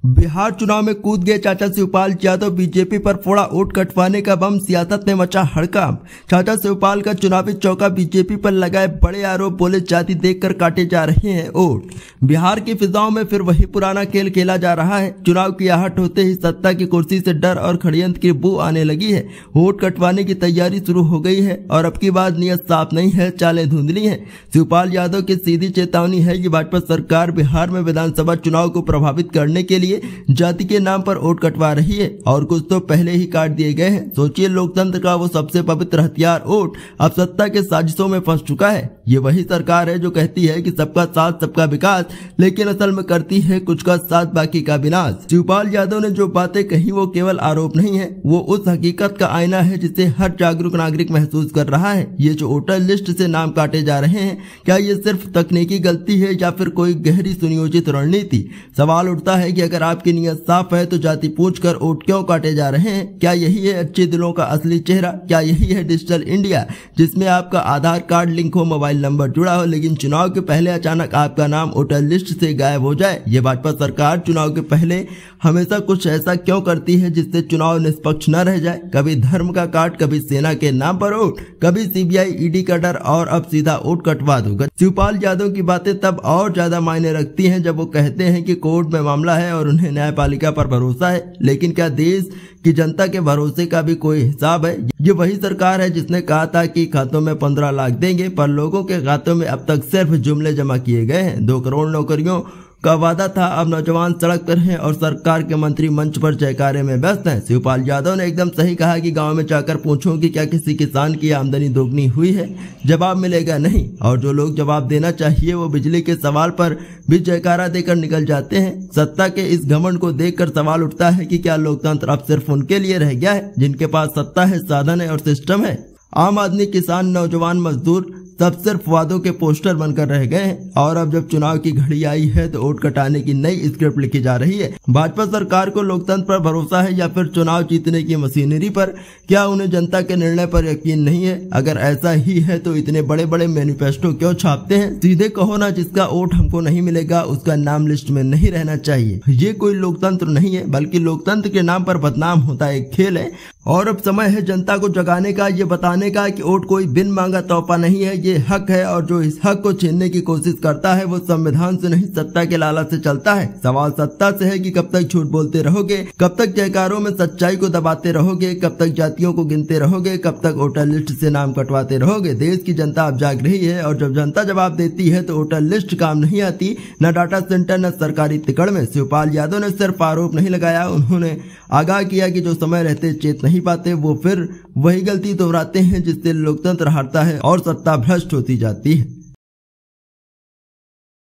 बिहार चुनाव में कूद गए चाचा शिवपाल यादव। बीजेपी पर फोड़ा वोट कटवाने का बम, सियासत में मचा हड़कंप। चाचा शिवपाल का चुनावी चौका बीजेपी पर लगाए बड़े आरोप, बोले जाति देखकर काटे जा रहे हैं वोट। बिहार की फिजाओं में फिर वही पुराना खेल खेला जा रहा है। चुनाव की आहट होते ही सत्ता की कुर्सी से डर और षड्यंत्र की बू आने लगी है। वोट कटवाने की तैयारी शुरू हो गई है और अब की बात नियत साफ नहीं है, चालें धुंधली है। शिवपाल यादव की सीधी चेतावनी है कि भाजपा सरकार बिहार में विधानसभा चुनाव को प्रभावित करने के लिए जाति के नाम पर वोट कटवा रही है और कुछ तो पहले ही काट दिए गए हैं। सोचिए, लोकतंत्र का वो सबसे पवित्र हथियार वोट अब सत्ता के साजिशों में फंस चुका है। ये वही सरकार है जो कहती है कि सबका साथ सबका विकास, लेकिन असल में करती है कुछ का साथ बाकी का विनाश। शिवपाल यादव ने जो बातें कही वो केवल आरोप नहीं है, वो उस हकीकत का आईना है जिसे हर जागरूक नागरिक महसूस कर रहा है। ये जो वोटर लिस्ट से नाम काटे जा रहे हैं, क्या ये सिर्फ तकनीकी गलती है या फिर कोई गहरी सुनियोजित रणनीति? सवाल उठता है कि अगर आपकी नियत साफ है तो जाति पूछकर वोट क्यों काटे जा रहे हैं? क्या यही है अच्छे दिलों का असली चेहरा? क्या यही है डिजिटल इंडिया, जिसमें आपका आधार कार्ड लिंक हो, मोबाइल नंबर जुड़ा हो, लेकिन चुनाव के पहले अचानक आपका नाम वोटर लिस्ट से गायब हो जाए? ये भाजपा सरकार चुनाव के पहले हमेशा कुछ ऐसा क्यों करती है जिससे चुनाव निष्पक्ष न रह जाए? कभी धर्म का काट, कभी सेना के नाम पर वोट, कभी सीबीआई ईडी का डर और अब सीधा वोट कटवा दूंगा। शिवपाल यादव की बातें तब और ज्यादा मायने रखती हैं जब वो कहते हैं कि कोर्ट में मामला है और उन्हें न्यायपालिका पर भरोसा है, लेकिन क्या देश की जनता के भरोसे का भी कोई हिसाब है? ये वही सरकार है जिसने कहा था कि खातों में 15 लाख देंगे, पर लोगों के खातों में अब तक सिर्फ जुमले जमा किए गए हैं। 2 करोड़ नौकरियों का वादा था, अब नौजवान सड़क पर हैं और सरकार के मंत्री मंच पर जयकारे में व्यस्त हैं। शिवपाल यादव ने एकदम सही कहा कि गांव में जाकर पूछूं कि क्या किसी किसान की आमदनी दोगुनी हुई है, जवाब मिलेगा नहीं। और जो लोग जवाब देना चाहिए वो बिजली के सवाल पर भी जयकारा देकर निकल जाते हैं। सत्ता के इस घमंड को देखकर सवाल उठता है कि क्या लोकतंत्र अब सिर्फ उनके लिए रह गया है जिनके पास सत्ता है, साधन है और सिस्टम है? आम आदमी, किसान, नौजवान, मजदूर सब सिर्फ वादों के पोस्टर बनकर रह गए हैं और अब जब चुनाव की घड़ी आई है तो वोट कटाने की नई स्क्रिप्ट लिखी जा रही है। भाजपा सरकार को लोकतंत्र पर भरोसा है या फिर चुनाव जीतने की मशीनरी पर? क्या उन्हें जनता के निर्णय पर यकीन नहीं है? अगर ऐसा ही है तो इतने बड़े बड़े मैनिफेस्टो क्यों छापते हैं? सीधे कहो ना, जिसका वोट हमको नहीं मिलेगा उसका नाम लिस्ट में नहीं रहना चाहिए। ये कोई लोकतंत्र नहीं है, बल्कि लोकतंत्र के नाम पर बदनाम होता एक खेल है। और अब समय है जनता को जगाने का, ये बताने का कि वोट कोई बिन मांगा तोहफा नहीं है, ये हक है और जो इस हक को छीनने की कोशिश करता है वो संविधान से नहीं सत्ता के लालच से चलता है। सवाल सत्ता से है कि कब तक झूठ बोलते रहोगे, कब तक जयकारों में सच्चाई को दबाते रहोगे, कब तक जातियों को गिनते रहोगे, कब तक वोटर लिस्ट से नाम कटवाते रहोगे? देश की जनता अब जाग रही है और जब जनता जवाब देती है तो वोटर लिस्ट काम नहीं आती, न डाटा सेंटर न सरकारी तिकड़ में। शिवपाल यादव ने सिर्फ आरोप नहीं लगाया, उन्होंने आगाह किया कि जो समय रहते चेत नहीं पाते वो फिर वही गलती दोहराते हैं जिससे लोकतंत्र हारता है और सत्ता भ्रष्ट होती जाती है।